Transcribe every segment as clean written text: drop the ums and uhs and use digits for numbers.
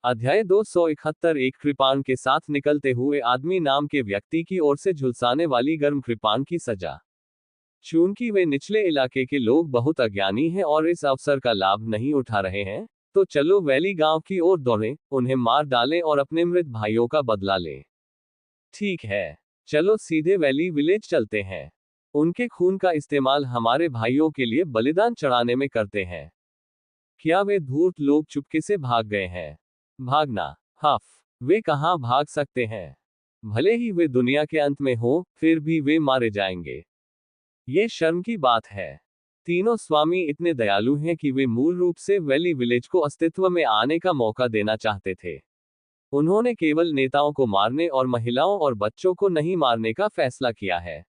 अध्याय 271। एक कृपाण के साथ निकलते हुए आदमी नाम के व्यक्ति की ओर से झुलसाने वाली गर्म कृपाण की सजा। चूंकि वे निचले इलाके के लोग बहुत अज्ञानी हैं और इस अवसर का लाभ नहीं उठा रहे हैं, तो चलो वैली गांव की ओर दौड़ें, उन्हें मार डालें और अपने मृत भाइयों का बदला लें। ठीक है, चलो सीधे वैली विलेज चलते हैं। उनके खून का इस्तेमाल हमारे भाइयों के लिए बलिदान चढ़ाने में करते हैं। क्या वे धूर्त लोग चुपके से भाग गए हैं? भागना, हफ, वे कहां भाग सकते हैं? भले ही वे दुनिया के अंत में हो, फिर भी वे मारे जाएंगे। ये शर्म की बात है। तीनों स्वामी इतने दयालु हैं कि वे मूल रूप से वैली विलेज को अस्तित्व में आने का मौका देना चाहते थे। उन्होंने केवल नेताओं को मारने और महिलाओं और बच्चों को नहीं मारने का फैसला किया है।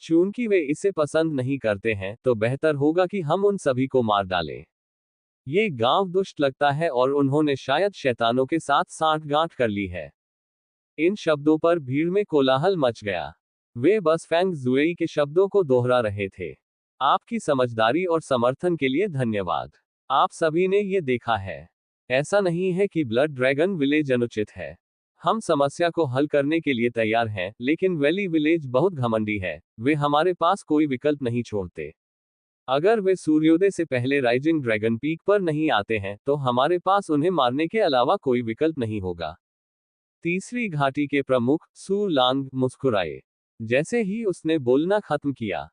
चूंकि वे इसे पसंद नहीं करते हैं, तो बेहतर होगा कि हम उन सभी को मार डालें। ये गांव दुष्ट लगता है और उन्होंने शायद शैतानों के साथ सांठगांठ कर ली है। इन शब्दों पर भीड़ में कोलाहल मच गया। वे बस फेंग जुएई के शब्दों को दोहरा रहे थे। आपकी समझदारी और समर्थन के लिए धन्यवाद। आप सभी ने ये देखा है। ऐसा नहीं है कि ब्लड ड्रैगन विलेज अनुचित है। हम समस्या को हल करने के लिए तैयार हैं, लेकिन वैली विलेज बहुत घमंडी है। वे हमारे पास कोई विकल्प नहीं छोड़ते। अगर वे सूर्योदय से पहले राइजिंग ड्रैगन पीक पर नहीं आते हैं, तो हमारे पास उन्हें मारने के अलावा कोई विकल्प नहीं होगा। तीसरी घाटी के प्रमुख सू लांग मुस्कुराए जैसे ही उसने बोलना खत्म किया।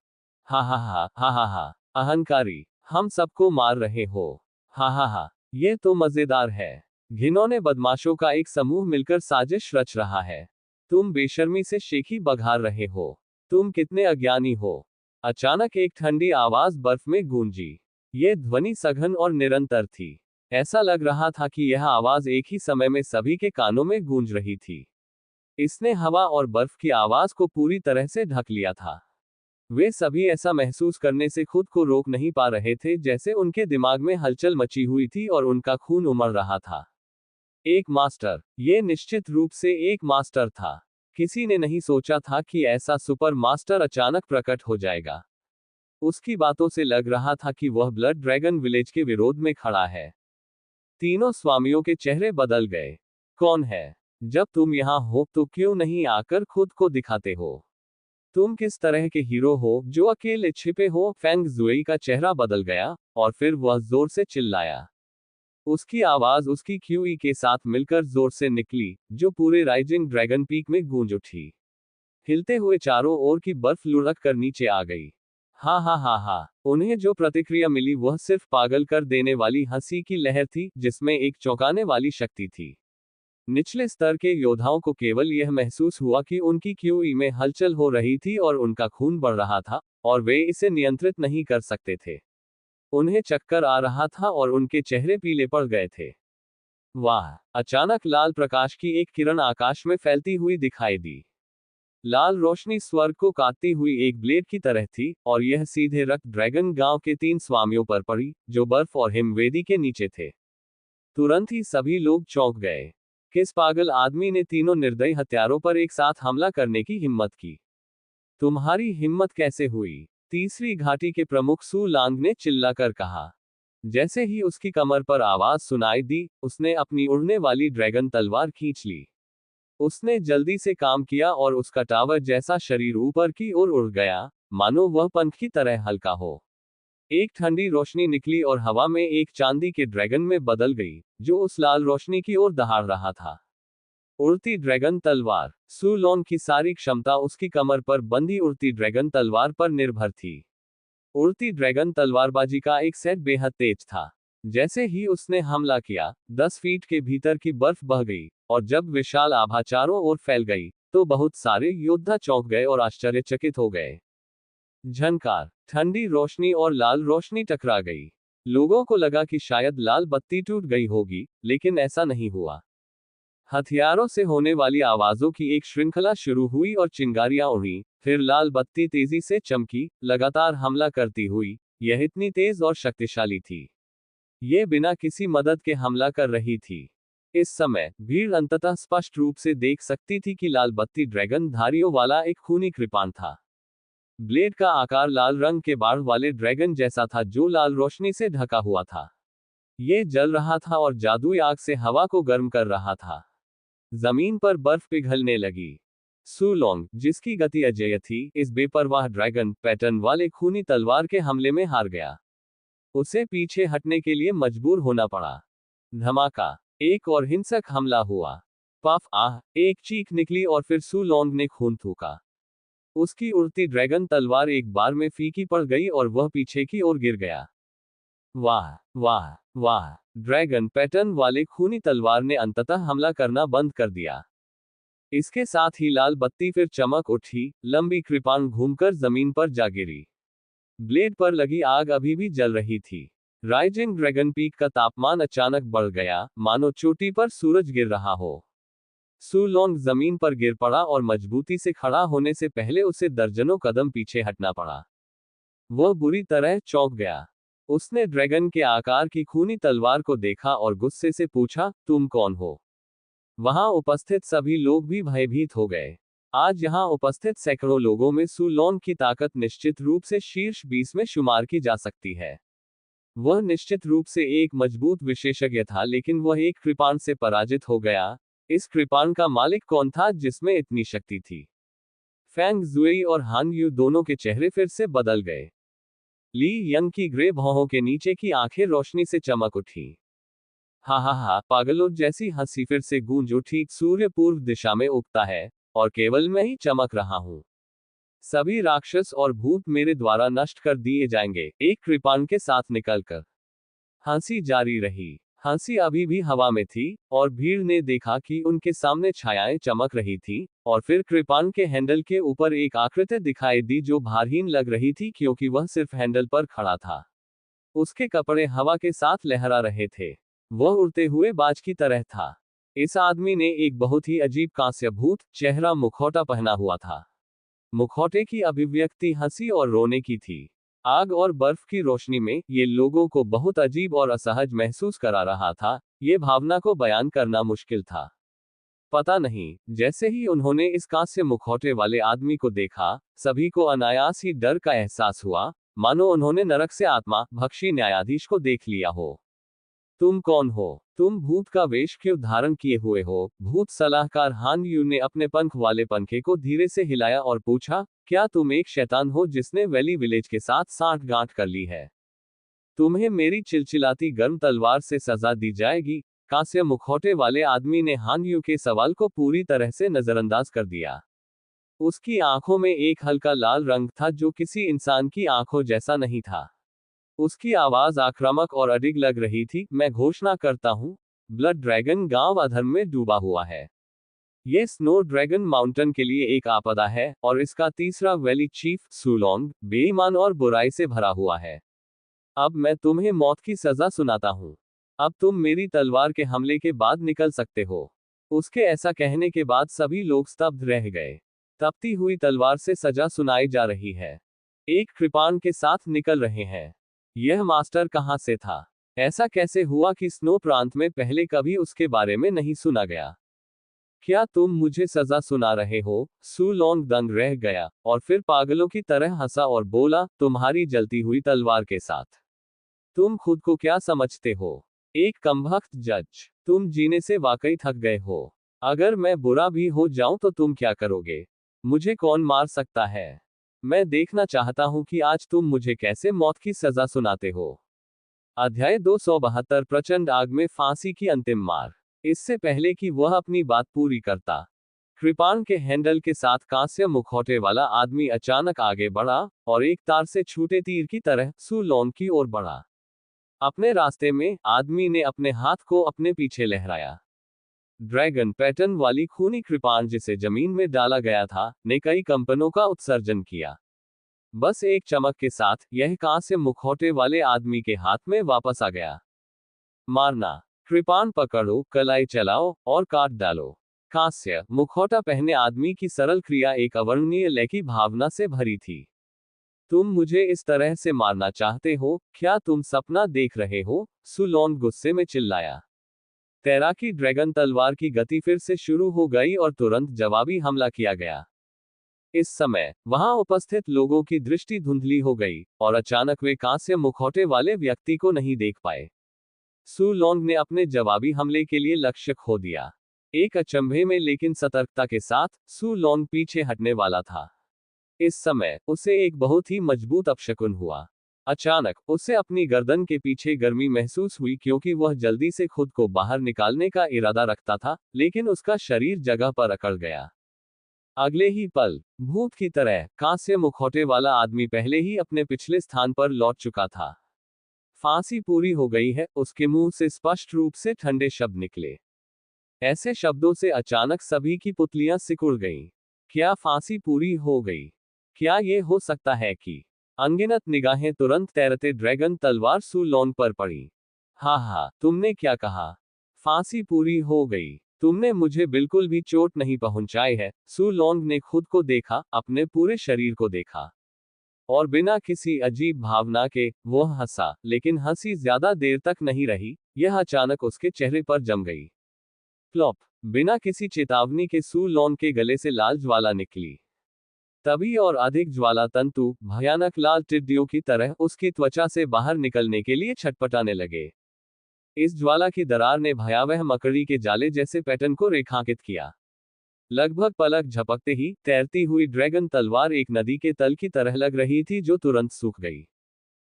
हा हा हा हा हा हा, अहंकारी, हम सबको मार रहे हो। हा हा हा, ये तो मजेदार है। घिनौने बदमाशों का एक समूह मिलकर साजिश रच रहा है। तुम बेशर्मी से शेखी बघार रहे हो। तुम कितने अज्ञानी हो। अचानक एक ठंडी आवाज बर्फ में गूंजी। ये ध्वनि सघन और निरंतर थी। ऐसा लग रहा था कि यह आवाज एक ही समय में सभी के कानों में गूंज रही थी। इसने हवा और बर्फ की आवाज को पूरी तरह से ढक लिया था। वे सभी ऐसा महसूस करने से खुद को रोक नहीं पा रहे थे, जैसे उनके दिमाग में हलचल मची हुई थी और उनका खून उमड़ रहा था। एक मास्टर, ये निश्चित रूप से एक मास्टर था। किसी ने नहीं सोचा था कि ऐसा सुपर मास्टर अचानक प्रकट हो जाएगा। उसकी बातों से लग रहा था कि वह ब्लड ड्रैगन विलेज के विरोध में खड़ा है। तीनों स्वामियों के चेहरे बदल गए। कौन है? जब तुम यहां हो तो क्यों नहीं आकर खुद को दिखाते हो? तुम किस तरह के हीरो हो जो अकेले छिपे हो? फेंग जुएई का चेहरा बदल गया और फिर वह जोर से चिल्लाया। उसकी आवाज उसकी क्यूई के साथ मिलकर जोर से निकली, जो पूरे राइजिंग ड्रैगन पीक में गूंज उठी। हिलते हुए चारों ओर की बर्फ लुढ़क कर नीचे आ गई। हा हा हा हा, उन्हें जो प्रतिक्रिया मिली वह सिर्फ पागल कर देने वाली हंसी की लहर थी, जिसमें एक चौंकाने वाली शक्ति थी। निचले स्तर के योद्धाओं को केवल यह महसूस हुआ कि उनकी क्यूई में हलचल हो रही थी और उनका खून बढ़ रहा था, और वे इसे नियंत्रित नहीं कर सकते थे। उन्हें चक्कर आ रहा था और उनके चेहरे पीले पड़ गए थे। वाह! अचानक लाल प्रकाश की एक किरण आकाश में फैलती हुई दिखाई दी। लाल रोशनी स्वर्ग को काटती हुई एक ब्लेड की तरह थी, और यह सीधे रक्त ड्रैगन गांव के 3 स्वामियों पर पड़ी, जो बर्फ और हिमवेदी के नीचे थे। तुरंत ही सभी लोग चौंक गए। किस पागल आदमी ने तीनों निर्दयी हत्यारों पर एक साथ हमला करने की हिम्मत की? तुम्हारी हिम्मत कैसे हुई? तीसरी घाटी के प्रमुख सू लांग ने चिल्लाकर कहा। जैसे ही उसकी कमर पर आवाज सुनाई दी, उसने अपनी उड़ने वाली ड्रैगन तलवार खींच ली। उसने जल्दी से काम किया और उसका टावर जैसा शरीर ऊपर की ओर उड़ गया, मानो वह पंख की तरह हल्का हो। एक ठंडी रोशनी निकली और हवा में एक चांदी के ड्रैगन में बदल गई, जो उस लाल रोशनी की ओर दहाड़ रहा था। उड़ती ड्रैगन तलवार। सू लॉन्ग की सारी क्षमता उसकी कमर पर बंधी उड़ती ड्रैगन तलवार पर निर्भर थी। उड़ती ड्रैगन तलवारबाजी का एक सेट बेहद तेज था। जैसे ही उसने हमला किया, 10 फीट के भीतर की बर्फ बह गई, और जब विशाल आभा चारों ओर फैल गई, तो बहुत सारे योद्धा चौंक गए और आश्चर्यचकित हो गए। झनकार, ठंडी रोशनी और लाल रोशनी टकरा गई। लोगों को लगा कि शायद लाल बत्ती टूट गई होगी, लेकिन ऐसा नहीं हुआ। हथियारों से होने वाली आवाजों की एक श्रृंखला शुरू हुई और चिंगारियां उड़ी, फिर लाल बत्ती तेजी से चमकी, लगातार हमला करती हुई। यह इतनी तेज और शक्तिशाली थी। ये बिना किसी मदद के हमला कर रही थी। इस समय भीड़ अंततः स्पष्ट रूप से देख सकती थी कि लाल बत्ती ड्रैगन धारियों वाला एक खूनी कृपाण था। ब्लेड का आकार लाल रंग के बाढ़ वाले ड्रैगन जैसा था, जो लाल रोशनी से ढका हुआ था। ये जल रहा था और जादुई आग से हवा को गर्म कर रहा था। जमीन पर बर्फ पिघलने लगी। सू लोंग, जिसकी गति अजेय थी, इस बेपरवाह ड्रैगन पैटर्न वाले खूनी तलवार के हमले में हार गया। उसे पीछे हटने के लिए मजबूर होना पड़ा। धमाका, एक और हिंसक हमला हुआ। पफ आह, एक चीख निकली और फिर सू लोंग ने खून थूका। उसकी उड़ती ड्रैगन तलवार एक बार में फीकी पड़ गई और वह पीछे की ओर गिर गया। वाह वाह वाह, ड्रैगन पैटर्न वाले खूनी तलवार ने अंततः हमला करना बंद कर दिया। इसके साथ ही लाल बत्ती फिर चमक उठी, लंबी कृपाण घूमकर जमीन पर जा गिरी। ब्लेड पर लगी आग अभी भी जल रही थी। राइजिंग ड्रैगन पीक का तापमान अचानक बढ़ गया, मानो चोटी पर सूरज गिर रहा हो। सू लोंग जमीन पर गिर पड़ा और मजबूती से खड़ा होने से पहले उसे दर्जनों कदम पीछे हटना पड़ा। वह बुरी तरह चौंक गया। उसने ड्रैगन के आकार की खूनी तलवार को देखा और गुस्से से पूछा, तुम कौन हो? वहां उपस्थित सभी लोग भी भयभीत हो गए। आज यहां उपस्थित सैकड़ों लोगों में सू लोंग की ताकत निश्चित रूप से शीर्ष 20 में शुमार की जा सकती है। वह निश्चित रूप से एक मजबूत विशेषज्ञ था, लेकिन वह एक कृपाण से पराजित हो गया। इस कृपाण का मालिक कौन था जिसमें इतनी शक्ति थी? फैंग जुई और हान यू दोनों के चेहरे फिर से बदल गए। ली यंग की ग्रे भौहों के नीचे की आंखें रोशनी से चमक उठी। हा हा हा, पागलों जैसी हंसी फिर से गूंज उठी। सूर्य पूर्व दिशा में उगता है और केवल मैं ही चमक रहा हूं। सभी राक्षस और भूत मेरे द्वारा नष्ट कर दिए जाएंगे, एक कृपाण के साथ निकलकर। हंसी जारी रही। हंसी अभी भी हवा में थी और भीड़ ने देखा कि उनके सामने छायाएं चमक रही थी, और फिर कृपाण के हैंडल के ऊपर एक आकृति दिखाई दी जो भारहीन लग रही थी क्योंकि वह सिर्फ हैंडल पर खड़ा था। उसके कपड़े हवा के साथ लहरा रहे थे। वह उड़ते हुए बाज की तरह था। इस आदमी ने एक बहुत ही अजीब कांस्य भूत चेहरा मुखौटा पहना हुआ था। मुखौटे की अभिव्यक्ति हंसी और रोने की थी। आग और बर्फ की रोशनी में ये लोगों को बहुत अजीब और असहज महसूस करा रहा था। ये भावना को बयान करना मुश्किल था। पता नहीं, जैसे ही उन्होंने इस कांस्य मुखौटे वाले आदमी को देखा, सभी को अनायास ही डर का एहसास हुआ, मानो उन्होंने नरक से आत्मा भक्षी न्यायाधीश को देख लिया हो। तुम कौन हो? तुम भूत का वेश क्यों धारण किए हुए हो? भूत सलाहकार हान यू ने अपने पंख वाले पंखे को धीरे से हिलाया और पूछा, क्या तुम एक शैतान हो जिसने वैली विलेज के साथ सांठगांठ कर ली है? तुम्हें मेरी चिलचिलाती गर्म तलवार से सजा दी जाएगी। कांस्य मुखौटे वाले आदमी ने हान यू के सवाल को पूरी तरह से नजरअंदाज कर दिया। उसकी आंखों में एक हल्का लाल रंग था जो किसी इंसान की आंखों जैसा नहीं था। उसकी आवाज आक्रामक और अडिग लग रही थी। मैं घोषणा करता हूं, ब्लड ड्रैगन गांव अधर्म में डूबा हुआ है। यह स्नो ड्रैगन माउंटेन के लिए एक आपदा है, और इसका तीसरा वैली चीफ सू लोंग बेईमान और बुराई से भरा हुआ है। अब मैं तुम्हें मौत की सजा सुनाता हूं। अब तुम मेरी तलवार के हमले के बाद निकल सकते हो। उसके ऐसा कहने के बाद सभी लोग स्तब्ध रह गए। तपती हुई तलवार से सजा सुनाई जा रही है। एक कृपाण के साथ निकल रहे हैं। यह मास्टर कहां से था? ऐसा कैसे हुआ कि स्नो प्रांत में पहले कभी उसके बारे में नहीं सुना गया? क्या तुम मुझे सजा सुना रहे हो? सू लोंग दंग रह गया, और फिर पागलों की तरह हंसा और बोला, तुम्हारी जलती हुई तलवार के साथ। तुम खुद को क्या समझते हो? एक कमबख्त जज। तुम जीने से वाकई थक गए हो। अगर मैं बुरा भी हो जाऊं तो तुम क्या करोगे? मुझे कौन मार सकता है? मैं देखना चाहता हूं कि आज तुम मुझे कैसे मौत की सजा सुनाते हो। अध्याय 272 प्रचंड आग में फांसी की अंतिम मार। इससे पहले कि वह अपनी बात पूरी करता, कृपाण के हैंडल के साथ कांस्य मुखौटे वाला आदमी अचानक आगे बढ़ा और एक तार से छूटे तीर की तरह सू लोंग की ओर बढ़ा। अपने रास्ते में आदमी ने अपने हाथ को अपने पीछे लहराया। ड्रैगन पैटर्न वाली खूनी कृपाण जिसे जमीन में डाला गया था, ने कई कंपनों का उत्सर्जन किया। बस एक चमक के साथ यह कांस्य मुखौटे वाले आदमी के हाथ में वापस आ गया। मारना। कृपाण पकड़ो, कलाई चलाओ और काट डालो। कांस्य मुखौटा पहने आदमी की सरल क्रिया एक अवर्णनीय लय की भावना से भरी थी। तुम मुझे इस तरह से मारना चाहते हो? क्या तुम सपना देख रहे हो? सू लोंग गुस्से में चिल्लाया। तैराकी ड्रैगन तलवार की गति फिर से शुरू हो गई और तुरंत जवाबी हमला किया गया। इस समय वहां उपस्थित लोगों की दृष्टि धुंधली हो गई और अचानक वे कांस्य मुखौटे वाले व्यक्ति को नहीं देख पाए। सू लोंग ने अपने जवाबी हमले के लिए लक्ष्य खो दिया। एक अचंभे में लेकिन सतर्कता के साथ सू लोंग पीछे हटने वाला था। इस समय उसे एक बहुत ही मजबूत अपशकुन हुआ। अचानक उसे अपनी गर्दन के पीछे गर्मी महसूस हुई, क्योंकि वह जल्दी से खुद को बाहर निकालने का इरादा रखता था, लेकिन उसका शरीर जगह पर अकड़ गया। अगले ही पल भूत की तरह कांस्य मुखौटे वाला आदमी पहले ही अपने पिछले स्थान पर लौट चुका था। फांसी पूरी हो गई है, उसके मुंह से स्पष्ट रूप से ठंडे शब्द निकले। ऐसे शब्दों से अचानक सभी की पुतलियां सिकुड़ गईं। क्या फांसी पूरी हो गई? क्या ये हो सकता है कि अनगिनत निगाहें तुरंत तैरते ड्रैगन तलवार सू लोंग पर पड़ी। हा, तुमने क्या कहा? फांसी पूरी हो गई? तुमने मुझे बिल्कुल भी चोट नहीं पहुंचाई है। सू लोंग ने खुद को देखा, अपने पूरे शरीर को देखा, और बिना किसी अजीब भावना के वह हंसा, लेकिन हंसी ज्यादा देर तक नहीं रही, यह अचानक उसके चेहरे पर जम गई। प्लॉप! बिना किसी चेतावनी के सू लोंग के गले से लाल ज्वाला निकली। तभी और अधिक ज्वाला तंतु भयानक लाल टिड्डियों की तरह उसकी त्वचा से बाहर निकलने के लिए छटपटाने लगे। इस ज्वाला की दरार ने भयावह मकड़ी के जाले जैसे पैटर्न को रेखांकित किया। लगभग पलक झपकते ही तैरती हुई ड्रैगन तलवार एक नदी के तल की तरह लग रही थी, जो तुरंत सूख गई।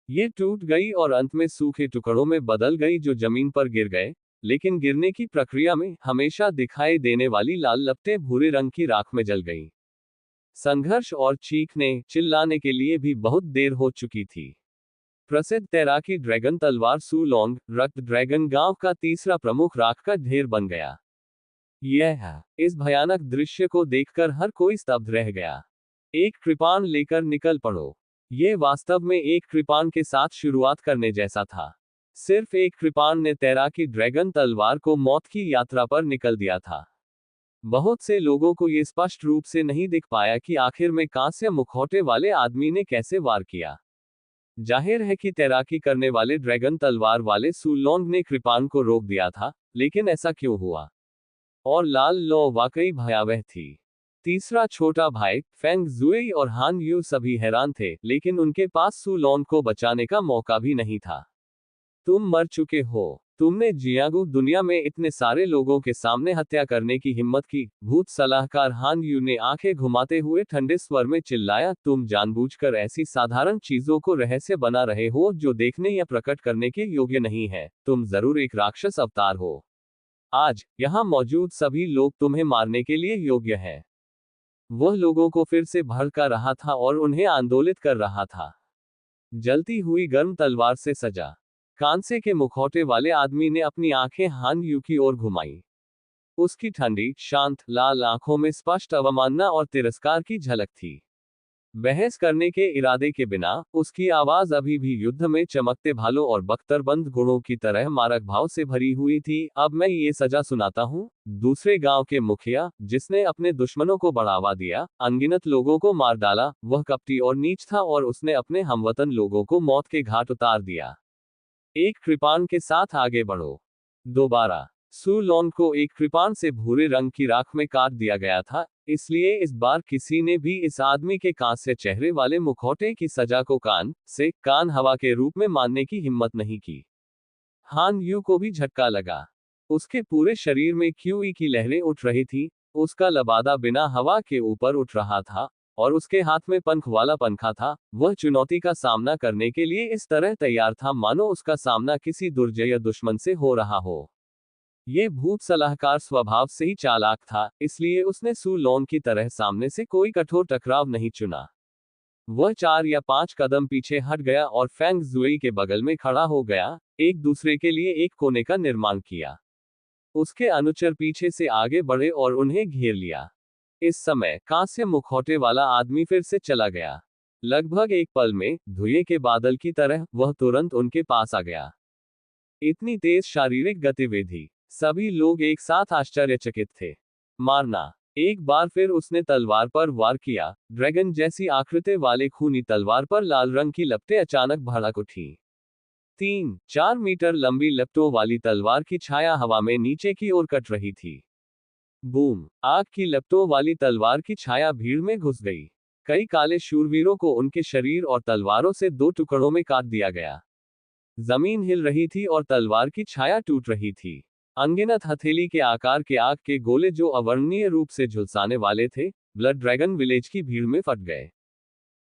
ये टूट गई और अंत में सूखे टुकड़ों में बदल गई, जो जमीन पर गिर गए, लेकिन गिरने की प्रक्रिया में हमेशा दिखाई देने वाली लाल लपटें भूरे रंग की राख में जल गईं। संघर्ष और चीखने चिल्लाने के लिए भी बहुत देर हो चुकी थी। प्रसिद्ध तैराकी ड्रैगन तलवार सू लोंग रक्त ड्रैगन गांव का तीसरा प्रमुख राख का ढेर बन गया। इस भयानक दृश्य को देखकर हर कोई स्तब्ध रह गया। एक कृपाण लेकर निकल पड़ो। ये वास्तव में एक कृपाण के साथ शुरुआत करने जैसा था। सिर्फ एक कृपाण ने तैराकी ड्रैगन तलवार को मौत की यात्रा पर निकल दिया था। बहुत से लोगों को ये स्पष्ट रूप से नहीं दिख पाया कि आखिर में कांस्य मुखौटे वाले आदमी ने कैसे वार किया। जाहिर है कि तैराकी करने वाले ड्रैगन तलवार वाले सू लोंग ने कृपाण को रोक दिया था, लेकिन ऐसा क्यों हुआ? और लाल लौ वाकई भयावह थी। तीसरा छोटा भाई फेंग जुई और हान यू सभी हैरान थे, लेकिन उनके पास सू लोंग को बचाने का मौका भी नहीं था। तुम मर चुके हो। तुमने जियागु दुनिया में इतने सारे लोगों के सामने हत्या करने की हिम्मत की। भूत सलाहकार हान यू ने आंखें घुमाते हुए ठंडे स्वर में चिल्लाया, तुम जानबूझकर ऐसी साधारण चीजों को रहस्य बना रहे हो जो देखने या प्रकट करने के योग्य नहीं है। तुम जरूर एक राक्षस अवतार हो। आज यहाँ मौजूद सभी लोग तुम्हें मारने के लिए योग्य हैं। वह लोगों को फिर से भड़का रहा था और उन्हें आंदोलित कर रहा था। जलती हुई गर्म तलवार से सजा कांसे के मुखौटे वाले आदमी ने अपनी आंखें हान यू की ओर घुमाई। उसकी ठंडी शांत लाल आंखों में स्पष्ट अवमानना और तिरस्कार की झलक थी। बहस करने के इरादे के बिना उसकी आवाज अभी भी युद्ध में चमकते भालों और बख्तरबंद गुणों की तरह मारक भाव से भरी हुई थी। अब मैं ये सजा सुनाता हूँ। दूसरे गांव के मुखिया, जिसने अपने दुश्मनों को बढ़ावा दिया, अनगिनत लोगों को मार डाला, वह कपटी और नीच था और उसने अपने हमवतन लोगों को मौत के घाट उतार दिया। एक कृपाण के साथ आगे बढ़ो। दोबारा सू लोंग को एक कृपाण से भूरे रंग की राख में काट दिया गया था, इसलिए इस बार किसी ने भी इस आदमी के कांस्य चेहरे वाले मुखौटे की सजा को कान हवा के रूप में मानने की हिम्मत नहीं की। हान यू को भी झटका लगा। उसके पूरे शरीर में क्यूई की लहरें उठ रही थी। उसका लबादा बिना हवा के ऊपर उठ रहा था, और उसके हाथ में पंख वाला पंखा था। वह चुनौती का सामना करने के लिए इस तरह तैयार था मानो उसका सामना किसी दुर्जय दुश्मन से हो रहा हो। ये भूत सलाहकार स्वभाव से ही चालाक था, इसलिए उसने सू लोंग की तरह सामने से कोई कठोर टकराव नहीं चुना। वह 4 या 5 कदम पीछे हट गया और फेंग जुई के बगल में खड़ा हो गया, एक दूसरे के लिए एक कोने का निर्माण किया। उसके अनुचर पीछे से आगे बढ़े और उन्हें घेर लिया। इस समय कांस्य मुखौटे वाला आदमी फिर से चला गया। लगभग एक पल में धुएं के बादल की तरह वह तुरंत उनके पास आ गया। इतनी तेज शारीरिक गतिविधि, सभी लोग एक साथ आश्चर्यचकित थे। मारना। एक बार फिर उसने तलवार पर वार किया। ड्रैगन जैसी आकृति वाले खूनी तलवार पर लाल रंग की लपटें अचानक भड़क उठी। 3-4 मीटर लंबी लपटों वाली तलवार की छाया हवा में नीचे की ओर कट रही थी। बूम! आग की लपटों वाली तलवार की छाया भीड़ में घुस गई। कई काले शूरवीरों को उनके शरीर और तलवारों से 2 टुकड़ों में काट दिया गया। जमीन हिल रही थी और तलवार की छाया टूट रही थी। अनगिनत हथेली के आकार के आग के गोले जो अवर्णनीय रूप से झुलसाने वाले थे, ब्लड ड्रैगन विलेज की भीड़ में फट गए।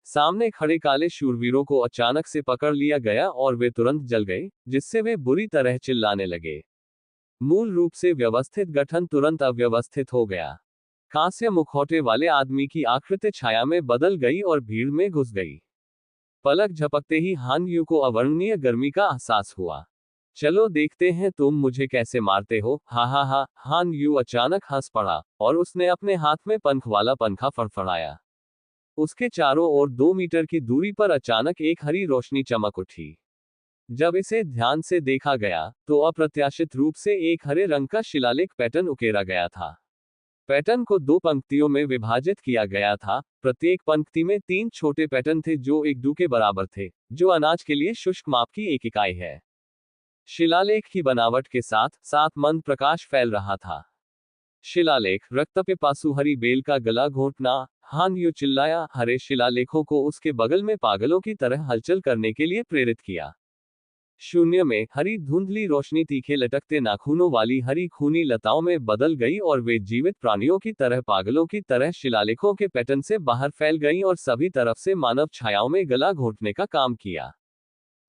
सामने खड़े काले शूरवीरों को अचानक से पकड़ लिया गया और वे तुरंत जल गए, जिससे वे बुरी तरह चिल्लाने लगे। मूल रूप से व्यवस्थित गठन तुरंत अव्यवस्थित हो गया। कांस्य मुखौटे वाले आदमी की आकृति छाया में बदल गई और भीड़ में घुस गई। पलक झपकते ही हान यू को अवर्णनीय गर्मी का एहसास हुआ। चलो देखते हैं तुम मुझे कैसे मारते हो, हा हा हा। हान यू अचानक हंस पड़ा और उसने अपने हाथ में पंख वाला पंखा फड़फड़ाया। उसके चारों ओर 2 मीटर की दूरी पर अचानक एक हरी रोशनी चमक उठी। जब इसे ध्यान से देखा गया तो अप्रत्याशित रूप से एक हरे रंग का शिलालेख पैटर्न उकेरा गया था। पैटर्न को 2 पंक्तियों में विभाजित किया गया था। प्रत्येक पंक्ति में 3 छोटे पैटर्न थे जो एक डू के बराबर थे, जो अनाज के लिए शुष्क माप की एक इकाई है। शिलालेख की बनावट के साथ साथ मंद प्रकाश फैल रहा था। शिलालेख रक्तपिपासु हरी बेल का गला घोंटना, हान यू चिल्लाया। हरे शिलालेखों को उसके बगल में पागलों की तरह हलचल करने के लिए प्रेरित किया। शून्य में हरी धुंधली रोशनी तीखे लटकते नाखूनों वाली हरी खूनी लताओं में बदल गई और वे जीवित प्राणियों की तरह पागलों की तरह शिलालेखों के पैटर्न से बाहर फैल गईं और सभी तरफ से मानव छायाओं में गला घोंटने का काम किया।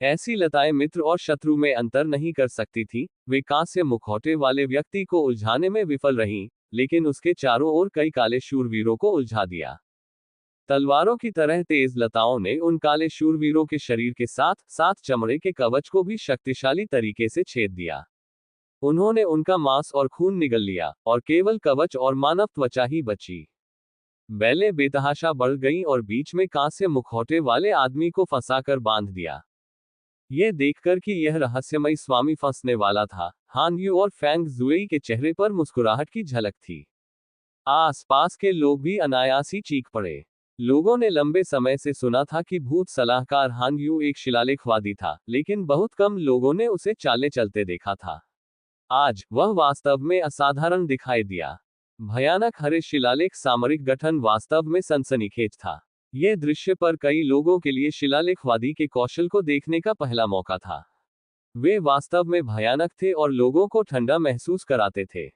ऐसी लताएं मित्र और शत्रु में अंतर नहीं कर सकती थी। वे कांस्य मुखौटे वाले व्यक्ति को उलझाने में विफल रहीं, लेकिन उसके चारों ओर कई काले शूरवीरों को उलझा दिया। तलवारों की तरह तेज लताओं ने उन काले शूरवीरों के शरीर के साथ साथ चमड़े के कवच को भी शक्तिशाली तरीके से छेद दिया। उन्होंने उनका मांस और खून निगल लिया और केवल कवच और मानव त्वचा ही बची। बैलें बेतहाशा बढ़ गईं और बीच में कांस्य मुखौटे वाले आदमी को फंसाकर बांध दिया। यह देखकर कि यह रहस्यमयी स्वामी फंसने वाला था, हान यू और फैंग जुएई के चेहरे पर मुस्कुराहट की झलक थी। आसपास के लोग भी अनायास ही चीख पड़े। लोगों ने लंबे समय से सुना था कि भूत सलाहकार हान यू एक शिलालेखवादी था, लेकिन बहुत कम लोगों ने उसे चाले चलते देखा था। आज वह वास्तव में असाधारण दिखाई दिया। भयानक हरे शिलालेख सामरिक गठन वास्तव में सनसनीखेज था। यह दृश्य पर कई लोगों के लिए शिलालेखवादी के कौशल को देखने का पहला मौका था। वे वास्तव में भयानक थे और लोगों को ठंडा महसूस कराते थे।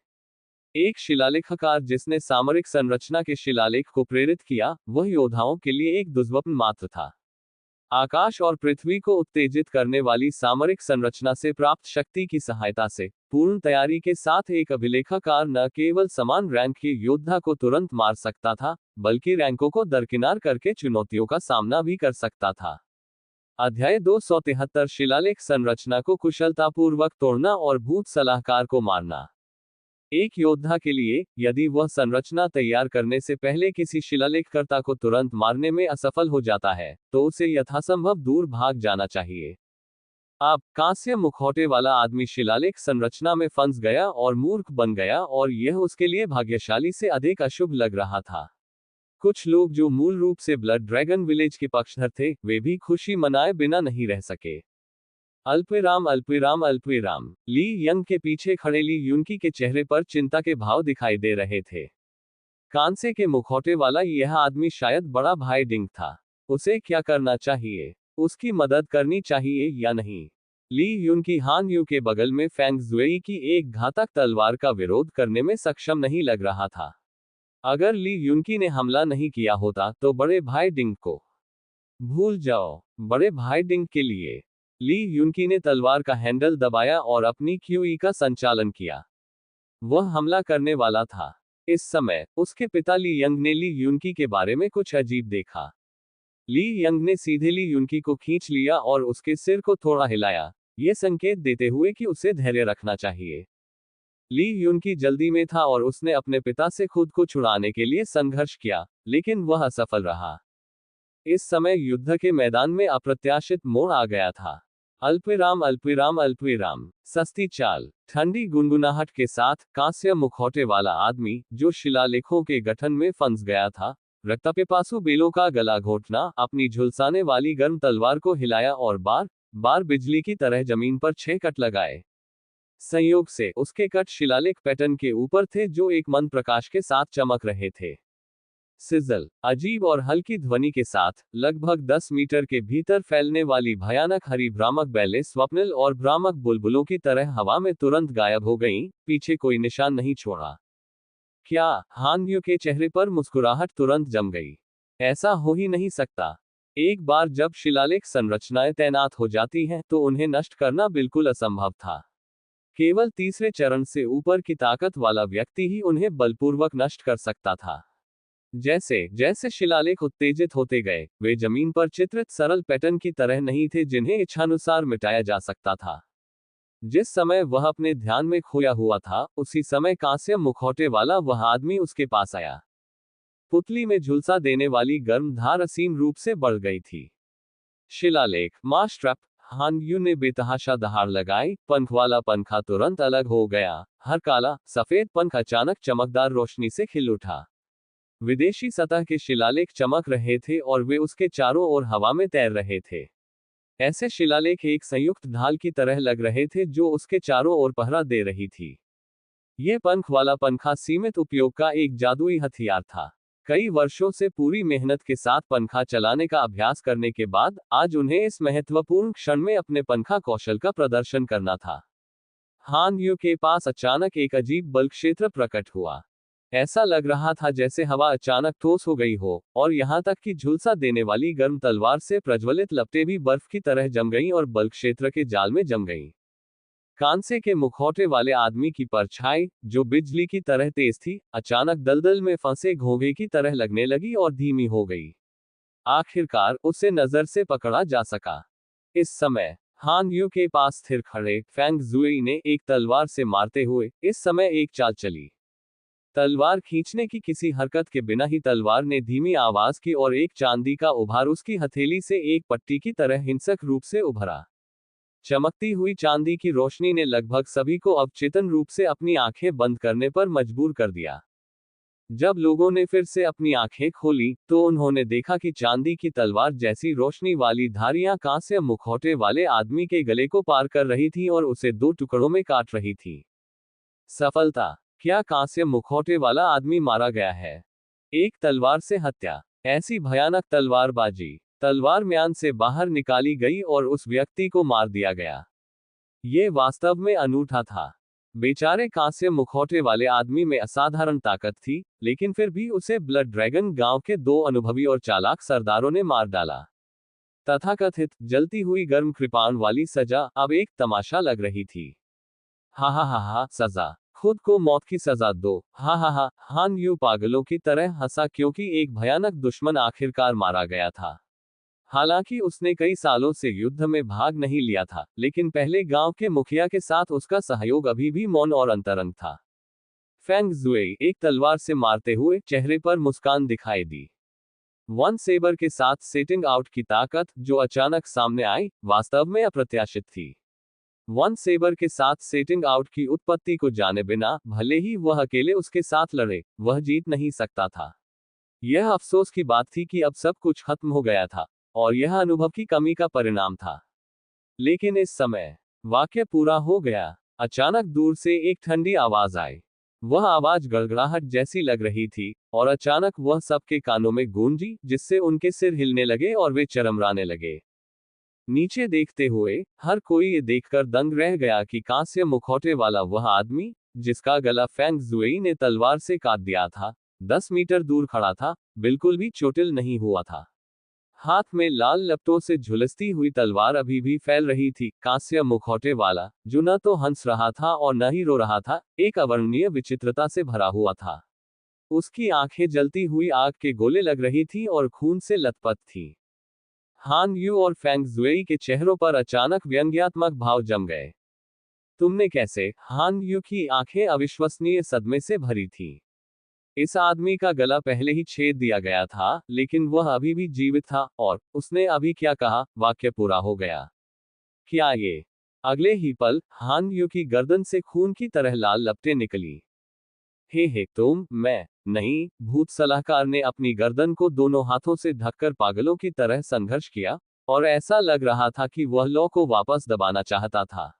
एक शिलालेखकार जिसने सामरिक संरचना के शिलालेख को प्रेरित किया, वह योद्धाओं के लिए एक दुर्स्वप्न मात्र था। आकाश और पृथ्वी को उत्तेजित करने वाली सामरिक संरचना से प्राप्त शक्ति की सहायता से पूर्ण तैयारी के साथ एक अभिलेखाकार न केवल समान रैंक के योद्धा को तुरंत मार सकता था, बल्कि रैंकों को दरकिनार करके चुनौतियों का सामना भी कर सकता था। अध्याय 273 शिलालेख संरचना को कुशलतापूर्वक तोड़ना और भूत सलाहकार को मारना। एक योद्धा के लिए, यदि वह संरचना तैयार करने से पहले किसी शिलालेखकर्ता को तुरंत मारने में असफल हो जाता है, तो उसे यथासंभव दूर भाग जाना चाहिए। अब कांस्य मुखौटे वाला आदमी शिलालेख संरचना में फंस गया और मूर्ख बन गया और यह उसके लिए भाग्यशाली से अधिक अशुभ लग रहा था। कुछ लोग जो मूल रूप से ब्लड ड्रैगन विलेज के पक्षधर थे, वे भी खुशी मनाए बिना नहीं रह सके। अल्पविराम अल्पविराम अल्पविराम। ली यंग के पीछे खड़े ली युनकी के चेहरे पर चिंता के भाव दिखाई दे रहे थे। कांसे के मुखौटे वाला यह आदमी शायद बड़ा भाई डिंग था। उसे क्या करना चाहिए? उसकी मदद करनी चाहिए या नहीं? ली युनकी हान यू के बगल में फैंग जुएई की एक घातक तलवार का विरोध करने में सक्षम नहीं लग रहा था। अगर ली युनकी ने हमला नहीं किया होता तो बड़े भाई डिंग को भूल जाओ। बड़े भाई डिंग के लिए ली युनकी ने तलवार का हैंडल दबाया और अपनी क्यूई का संचालन किया। वह हमला करने वाला था। इस समय उसके पिता ली यंग ने ली युनकी के बारे में कुछ अजीब देखा। ली यंग ने सीधे ली युनकी को खींच लिया और उसके सिर को थोड़ा हिलाया, यह संकेत देते हुए कि उसे धैर्य रखना चाहिए। ली युनकी जल्दी में था और उसने अपने पिता से खुद को छुड़ाने के लिए संघर्ष किया, लेकिन वह असफल रहा। इस समय युद्ध के मैदान में अप्रत्याशित मोड़ आ गया था। अल्पविराम अल्पविराम अल्पविराम। सस्ती चाल। ठंडी गुनगुनाहट के साथ कांस्य मुखौटे वाला आदमी, जो शिलालेखों के गठन में फंस गया था, रक्तपिपासु बेलों का गला घोंटना, अपनी झुलसाने वाली गर्म तलवार को हिलाया और बार बार बिजली की तरह जमीन पर 6 कट लगाए। संयोग से उसके कट शिलालेख पैटर्न के ऊपर थे जो एक मंद प्रकाश के साथ चमक रहे थे। सिजल, अजीब और हल्की ध्वनि के साथ लगभग 10 मीटर के भीतर फैलने वाली भयानक हरी भ्रामक बैलें स्वप्निल और भ्रामक बुलबुलों की तरह हवा में तुरंत गायब हो गईं, पीछे कोई निशान नहीं छोड़ा। क्या? हान यू के चेहरे पर मुस्कुराहट तुरंत जम गई। ऐसा हो ही नहीं सकता। एक बार जब शिलालेख संरचनाएं तैनात हो जाती हैं तो उन्हें नष्ट करना बिल्कुल असंभव था। केवल तीसरे चरण से ऊपर की ताकत वाला व्यक्ति ही उन्हें बलपूर्वक नष्ट कर सकता था। जैसे जैसे शिलालेख उत्तेजित होते गए, वे जमीन पर चित्रित सरल पैटर्न की तरह नहीं थे जिन्हें इच्छानुसार मिटाया जा सकता था। जिस समय वह अपने ध्यान में खोया हुआ था, उसी समय कांस्य मुखौटे वाला वह आदमी उसके पास आया। पुतली में झुलसा देने वाली गर्म धार असीम रूप से बढ़ गई थी। शिलालेख मास्ट्रप। हान यू ने बेतहाशा दहाड़ लगाई, पंख वाला पंखा तुरंत अलग हो गया। हर काला सफेद पंख अचानक चमकदार रोशनी से खिल उठा। विदेशी सतह के शिलालेख चमक रहे थे और वे उसके चारों ओर हवा में तैर रहे थे। ऐसे शिलालेख एक संयुक्त ढाल की तरह लग रहे थे जो उसके चारों ओर पहरा दे रही थी। यह पंख वाला पंखा सीमित उपयोग का एक जादुई हथियार था। कई वर्षों से पूरी मेहनत के साथ पंखा चलाने का अभ्यास करने के बाद आज उन्हें इस महत्वपूर्ण क्षण में अपने पंखा कौशल का प्रदर्शन करना था। हान यू के पास अचानक एक अजीब बल क्षेत्र प्रकट हुआ। ऐसा लग रहा था जैसे हवा अचानक ठोस हो गई हो, और यहाँ तक कि झुलसा देने वाली गर्म तलवार से प्रज्वलित लपटें भी बर्फ की तरह जम गईं और बल क्षेत्र के जाल में जम गईं। कांसे के मुखौटे वाले आदमी की परछाई, जो बिजली की तरह तेज थी, अचानक दलदल में फंसे घोंघे की तरह लगने लगी और धीमी हो गई। आखिरकार उसे नजर से पकड़ा जा सका। इस समय हान यू के पास स्थिर खड़े फेंग जुई ने एक तलवार से मारते हुए इस समय एक चाल चली। तलवार खींचने की किसी हरकत के बिना ही तलवार ने धीमी आवाज की और एक चांदी का उभार उसकी हथेली से एक पट्टी की तरह हिंसक रूप से उभरा। चमकती हुई चांदी की रोशनी ने लगभग सभी को अवचेतन रूप से अपनी आंखें बंद करने पर मजबूर कर दिया। जब लोगों ने फिर से अपनी आंखें खोली, तो उन्होंने देखा कि चांदी की तलवार जैसी रोशनी वाली धारियां कांस्य मुखौटे वाले आदमी के गले को पार कर रही थी और उसे दो टुकड़ों में काट रही थी। सफलता। क्या कांस्य मुखौटे वाला आदमी मारा गया है? एक तलवार से हत्या। ऐसी भयानक तलवारबाजी। तलवार म्यान से बाहर निकाली गई और उस व्यक्ति को मार दिया गया। ये वास्तव में अनूठा था। बेचारे कांस्य मुखौटे वाले आदमी में असाधारण ताकत थी, लेकिन फिर भी उसे ब्लड ड्रैगन गांव के दो अनुभवी और चालाक सरदारों ने मार डाला। तथाकथित जलती हुई गर्म कृपाण वाली सजा अब एक तमाशा लग रही थी। हा हा हा हा, सजा। खुद को मौत की सजा दो। हा हा हा। हान यू पागलों की तरह हंसा क्योंकि एक भयानक दुश्मन आखिरकार मारा गया था। हालांकि उसने कई सालों से युद्ध में भाग नहीं लिया था, लेकिन पहले गांव के मुखिया के साथ उसका सहयोग अभी भी मौन और अंतरंग था। फेंग जुई एक तलवार से मारते हुए चेहरे पर मुस्कान दिखाई दी। वन सेबर के साथ सेटिंग आउट की ताकत जो अचानक सामने आई, वास्तव में अप्रत्याशित थी। वन सेबर के साथ सेटिंग आउट की उत्पत्ति को जाने बिना, भले ही वह अकेले उसके साथ लड़े, वह जीत नहीं सकता था। यह अफसोस की बात थी कि अब सब कुछ खत्म हो गया था, और यह अनुभव की कमी का परिणाम था। लेकिन इस समय वाक्य पूरा हो गया। अचानक दूर से एक ठंडी आवाज आई। वह आवाज गड़गड़ाहट जैसी लग रही थी, और अचानक वह सबके कानों में गूंजी, जिससे उनके सिर हिलने लगे और वे चरमराने लगे। नीचे देखते हुए हर कोई ये देखकर दंग रह गया कि कांस्य मुखौटे वाला वह आदमी, जिसका गला फेंग जुई ने तलवार से काट दिया था, 10 मीटर दूर खड़ा था, बिल्कुल भी चोटिल नहीं हुआ था। हाथ में लाल लपटों से झुलसती हुई तलवार अभी भी फैल रही थी। कांस्य मुखौटे वाला, जो न तो हंस रहा था और न ही रो रहा था, एक अवर्णनीय विचित्रता से भरा हुआ था। उसकी आंखें जलती हुई आग के गोले लग रही थी और खून से लथपथ थी। हान यू और फेंग जुई के चेहरों पर अचानक व्यंग्यात्मक भाव जम गए। तुमने कैसे? हान यू की आंखें अविश्वसनीय सदमे से भरी थी। इस आदमी का गला पहले ही छेद दिया गया था, लेकिन वह अभी भी जीवित था, और उसने अभी क्या कहा, वाक्य पूरा हो गया। क्या ये? अगले ही पल हान यू की गर्दन से खून की तरह लाल लपटें निकली। हे तुम, मैं नहीं। भूत सलाहकार ने अपनी गर्दन को दोनों हाथों से ढककर पागलों की तरह संघर्ष किया, और ऐसा लग रहा था कि वह लौ को वापस दबाना चाहता था।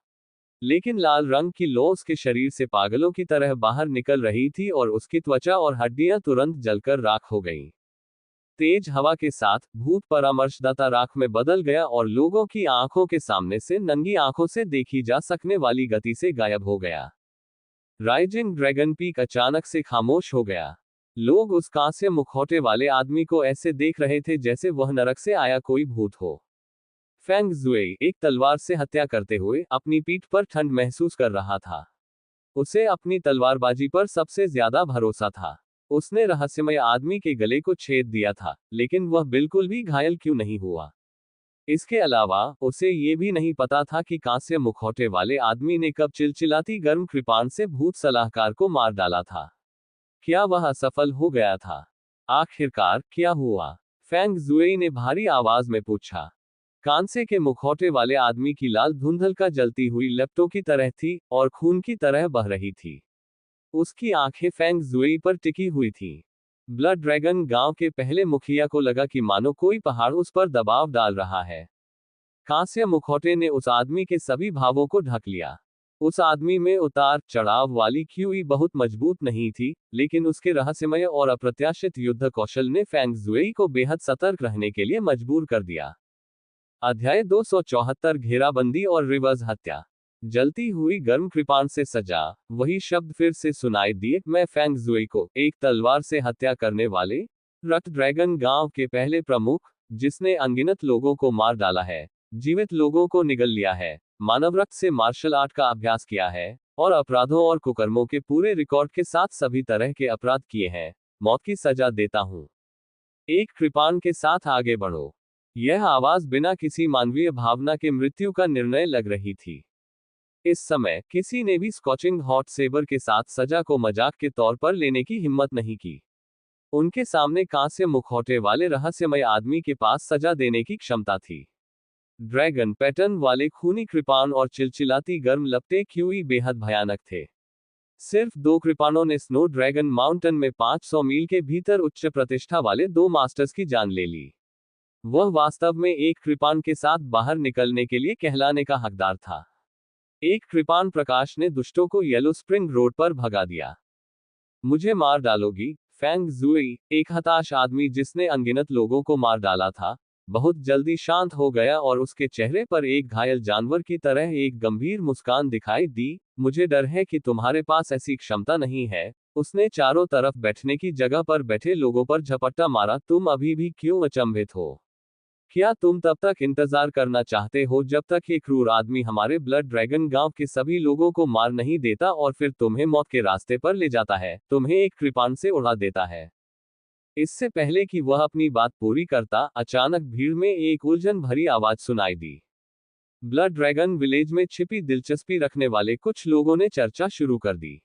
लेकिन लाल रंग की लौ उसके शरीर से पागलों की तरह बाहर निकल रही थी और उसकी त्वचा और हड्डियां तुरंत जलकर राख हो गईं। तेज हवा के साथ भूत परामर्शदाता राख में बदल गया और लोगों की आंखों के सामने से नंगी आंखों से देखी जा सकने वाली गति से गायब हो गया। राइजिंग ड्रैगन पीक अचानक से खामोश हो गया। लोग उस कांस्य मुखौटे वाले आदमी को ऐसे देख रहे थे जैसे वह नरक से आया कोई भूत हो। फेंग जुएई एक तलवार से हत्या करते हुए अपनी पीठ पर ठंड महसूस कर रहा था। उसे अपनी तलवारबाजी पर सबसे ज्यादा भरोसा था। उसने रहस्यमय आदमी के गले को छेद दिया था, लेकिन वह बिल्कुल भी घायल क्यों नहीं हुआ। इसके अलावा उसे ये भी नहीं पता था कि कांस्य मुखौटे वाले आदमी ने कब चिलचिलाती गर्म कृपाण से भूत सलाहकार को मार डाला था। क्या वह असफल हो गया था? आखिरकार क्या हुआ? फेंग जुएई ने भारी आवाज में पूछा। कांसे के मुखौटे वाले आदमी की लाल धुंधल का जलती हुई लपटों की तरह थी और खून की तरह बह रही थी। उसकी आंखें फेंग जुएई पर टिकी हुई थी। ब्लड ड्रैगन गांव के पहले मुखिया को लगा कि मानो कोई पहाड़ उस पर दबाव डाल रहा है। कांस्य मुखौटे ने उस आदमी के सभी भावों को ढक लिया। उस आदमी में उतार चढ़ाव वाली क्यूई बहुत मजबूत नहीं थी, लेकिन उसके रहस्यमय और अप्रत्याशित युद्ध कौशल ने फेंग जुएई को बेहद सतर्क रहने के लिए मजबूर कर दिया। अध्याय 274 घेराबंदी और रिवर्स हत्या। जलती हुई गर्म कृपाण से सजा वही शब्द फिर से सुनाई दिए। मैं फेंग जुएई को एक तलवार से हत्या करने वाले रक्त ड्रैगन गांव के पहले प्रमुख, जिसने अनगिनत लोगों को मार डाला है, जीवित लोगों को निगल लिया है, मानव रक्त से मार्शल आर्ट का अभ्यास किया है और अपराधों और कुकर्मों के पूरे रिकॉर्ड के साथ सभी तरह के अपराध किए हैं, मौत की सजा देता हूं। एक कृपाण के साथ आगे बढ़ो। यह आवाज बिना किसी मानवीय भावना के मृत्यु का निर्णय लग रही थी। इस समय किसी ने भी स्कॉचिंग हॉट सेबर के साथ सजा को मजाक के तौर पर लेने की हिम्मत नहीं की। उनके सामने कांस्य मुखौटे वाले रहस्यमय आदमी के पास सजा देने की क्षमता थी। ड्रैगन पैटर्न वाले खूनी कृपाण और चिलचिलाती गर्म लपटे क्यूई बेहद भयानक थे। सिर्फ 2 कृपाणों ने स्नो ड्रैगन माउंटेन में 500 मील के भीतर उच्च प्रतिष्ठा वाले 2 मास्टर्स की जान ले ली। वह वास्तव में एक कृपाण के साथ बाहर निकलने के लिए कहलाने का हकदार था। एक कृपाण प्रकाश ने दुष्टों को येलो स्प्रिंग रोड पर भगा दिया। मुझे मार डालोगी? फेंग जुएई, एक हताश आदमी जिसने अनगिनत लोगों को मार डाला था, बहुत जल्दी शांत हो गया और उसके चेहरे पर एक घायल जानवर की तरह एक गंभीर मुस्कान दिखाई दी। मुझे डर है कि तुम्हारे पास ऐसी क्षमता नहीं है। उसने चारों तरफ बैठने की जगह पर बैठे लोगों पर झपट्टा मारा। तुम अभी भी क्यों अचंभित हो? क्या तुम तब तक इंतजार करना चाहते हो जब तक ये क्रूर आदमी हमारे ब्लड ड्रैगन गांव के सभी लोगों को मार नहीं देता और फिर तुम्हें मौत के रास्ते पर ले जाता है, तुम्हें एक कृपाण से उड़ा देता है? इससे पहले कि वह अपनी बात पूरी करता, अचानक भीड़ में एक उलझन भरी आवाज सुनाई दी। ब्लड ड्रैगन विलेज में छिपी दिलचस्पी रखने वाले कुछ लोगों ने चर्चा शुरू कर दी।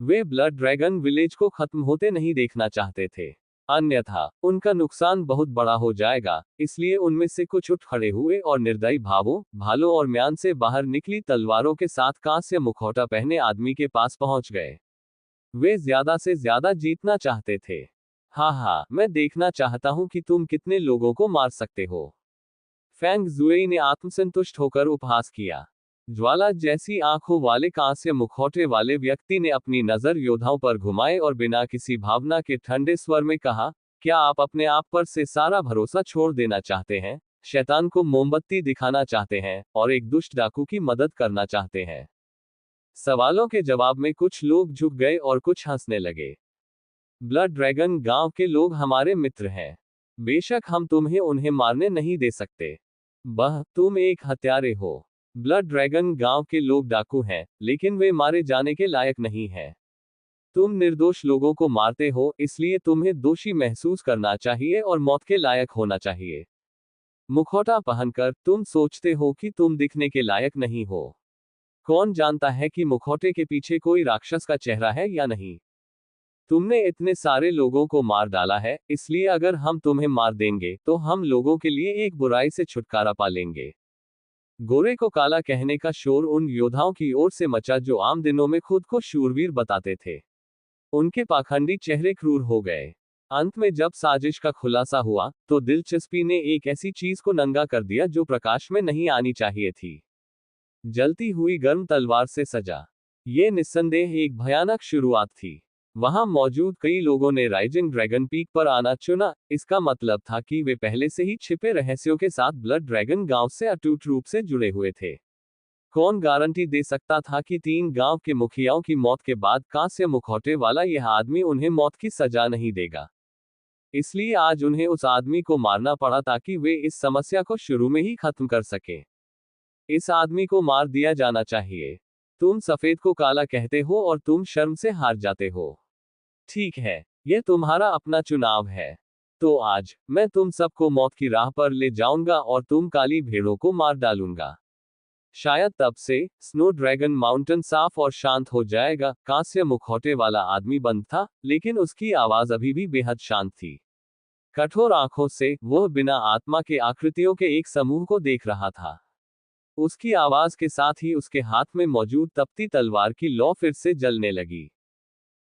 वे ब्लड ड्रैगन विलेज को खत्म होते नहीं देखना चाहते थे, अन्यथा उनका नुकसान बहुत बड़ा हो जाएगा। इसलिए उनमें से कुछ उठ खड़े हुए और निर्दयी भावों, भालों और म्यान से बाहर निकली तलवारों के साथ कांस्य मुखौटा पहने आदमी के पास पहुंच गए। वे ज्यादा से ज्यादा जीतना चाहते थे। हाँ, मैं देखना चाहता हूं कि तुम कितने लोगों को मार सकते हो। फेंग जुएई ने आत्मसंतुष्ट होकर उपहास किया। ज्वाला जैसी आंखों वाले कांस्य मुखौटे वाले व्यक्ति ने अपनी नजर योद्धाओं पर घुमाए और बिना किसी भावना के ठंडे स्वर में कहा, क्या आप अपने आप पर से सारा भरोसा छोड़ देना चाहते हैं, शैतान को मोमबत्ती दिखाना चाहते हैं और एक दुष्ट डाकू की मदद करना चाहते हैं? सवालों के जवाब में कुछ लोग झुक गए और कुछ हंसने लगे। ब्लड ड्रैगन गांव के लोग हमारे मित्र हैं। बेशक हम तुम्हें उन्हें मारने नहीं दे सकते। तुम एक हत्यारे हो। ब्लड ड्रैगन गांव के लोग डाकू हैं, लेकिन वे मारे जाने के लायक नहीं हैं। तुम निर्दोष लोगों को मारते हो, इसलिए तुम्हें दोषी महसूस करना चाहिए और मौत के लायक होना चाहिए। मुखौटा पहनकर तुम सोचते हो कि तुम दिखने के लायक नहीं हो। कौन जानता है कि मुखौटे के पीछे कोई राक्षस का चेहरा है या नहीं? तुमने इतने सारे लोगों को मार डाला है, इसलिए अगर हम तुम्हें मार देंगे तो हम लोगों के लिए एक बुराई से छुटकारा पा लेंगे। गोरे को काला कहने का शोर उन योद्धाओं की ओर से मचा जो आम दिनों में खुद को शूरवीर बताते थे। उनके पाखंडी चेहरे क्रूर हो गए। अंत में जब साजिश का खुलासा हुआ, तो दिलचस्पी ने एक ऐसी चीज को नंगा कर दिया जो प्रकाश में नहीं आनी चाहिए थी। जलती हुई गर्म तलवार से सजा। ये निस्संदेह एक भयानक शुरुआत थी। वहां मौजूद कई लोगों ने राइजिंग ड्रैगन पीक पर आना चुना। इसका मतलब था कि वे पहले से ही छिपे रहस्यों के साथ ब्लड ड्रैगन गांव से अटूट रूप से जुड़े हुए थे। कौन गारंटी दे सकता था कि 3 गांव के मुखियाओं की मौत के बाद कांस्य मुखौटे वाला यह आदमी उन्हें मौत की सजा नहीं देगा। इसलिए आज उन्हें उस आदमी को मारना पड़ा ताकि वे इस समस्या को शुरू में ही खत्म कर सके। इस आदमी को मार दिया जाना चाहिए। तुम सफेद को काला कहते हो और तुम शर्म से हार जाते हो। ठीक है, यह तुम्हारा अपना चुनाव है। तो आज मैं तुम सबको मौत की राह पर ले जाऊंगा और तुम काली भेड़ों को मार डालूंगा। शायद तब से स्नो ड्रैगन माउंटेन साफ और शांत हो जाएगा। कांस्य मुखौटे वाला आदमी बंद था, लेकिन उसकी आवाज अभी भी बेहद शांत थी। कठोर आंखों से वह बिना आत्मा के आकृतियों के एक समूह को देख रहा था। उसकी आवाज के साथ ही उसके हाथ में मौजूद तपती तलवार की लौ फिर से जलने लगी।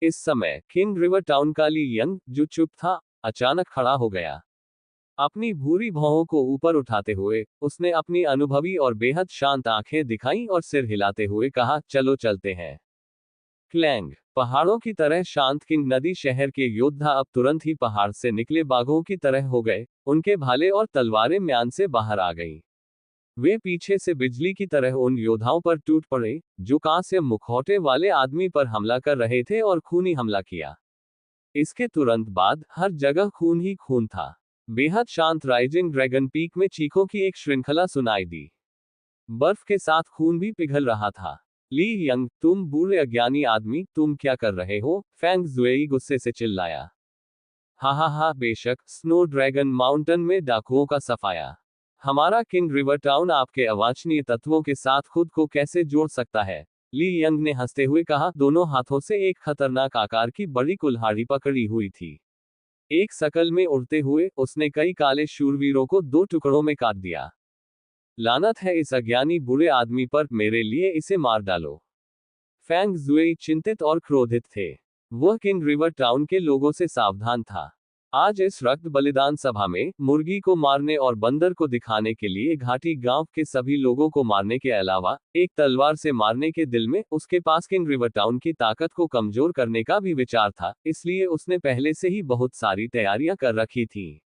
इस समय किंग रिवर टाउन का ली यंग, जो चुप था, अचानक खड़ा हो गया। अपनी भूरी भौहों को ऊपर उठाते हुए उसने अपनी अनुभवी और बेहद शांत आंखें दिखाईं और सिर हिलाते हुए कहा, चलो चलते हैं। क्लैंग। पहाड़ों की तरह शांत किंग नदी शहर के योद्धा अब तुरंत ही पहाड़ से निकले बाघों की तरह हो गए। उनके भाले और तलवारें म्यान से बाहर आ गईं। वे पीछे से बिजली की तरह उन योद्धाओं पर टूट पड़े, जो कांस्य मुखौटे वाले आदमी पर हमला कर रहे थे और खूनी हमला किया। इसके तुरंत बाद हर जगह खून ही खून था। बेहद शांत राइजिंग ड्रैगन पीक में चीखों की एक श्रृंखला सुनाई दी। बर्फ के साथ खून भी पिघल रहा था। ली यंग, तुम बूढ़े अज्ञानी आदमी, तुम क्या कर रहे हो? फैंग जुएई गुस्से से चिल्लाया। हा, बेशक, स्नो ड्रैगन माउंटेन में डाकुओं का सफाया। हमारा किंग रिवर टाउन आपके अवांछनीय तत्वों के साथ खुद को कैसे जोड़ सकता है? ली यंग ने हंसते हुए कहा, दोनों हाथों से एक खतरनाक आकार की बड़ी कुल्हाड़ी पकड़ी हुई थी। एक शकल में उड़ते हुए उसने कई काले शूरवीरों को 2 टुकड़ों में काट दिया। लानत है इस अज्ञानी बुरे आदमी पर, मेरे लिए इसे मार डालो। फैंग जुएई चिंतित और क्रोधित थे। वह किंग रिवर टाउन के लोगों से सावधान था। आज इस रक्त बलिदान सभा में मुर्गी को मारने और बंदर को दिखाने के लिए घाटी गांव के सभी लोगों को मारने के अलावा एक तलवार से मारने के दिल में उसके पास किंग रिवर टाउन की ताकत को कमजोर करने का भी विचार था। इसलिए उसने पहले से ही बहुत सारी तैयारियां कर रखी थी।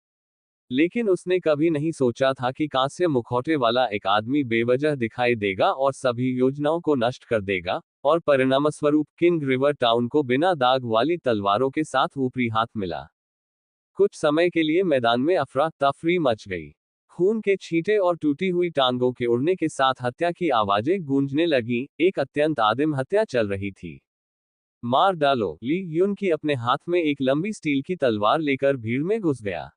लेकिन उसने कभी नहीं सोचा था कि कांस्य मुखौटे वाला एक आदमी बेवजह दिखाई देगा और सभी योजनाओं को नष्ट कर देगा, और परिणामस्वरूप किंग रिवर टाउन को बिना दाग वाली तलवारों के साथ ऊपरी हाथ मिला। कुछ समय के लिए मैदान में अफरा तफरी मच गई। खून के छींटे और टूटी हुई टांगों के उड़ने के साथ हत्या की आवाजें गूंजने लगीं। एक अत्यंत आदिम हत्या चल रही थी। मार डालो। ली यून की अपने हाथ में एक लंबी स्टील की तलवार लेकर भीड़ में घुस गया।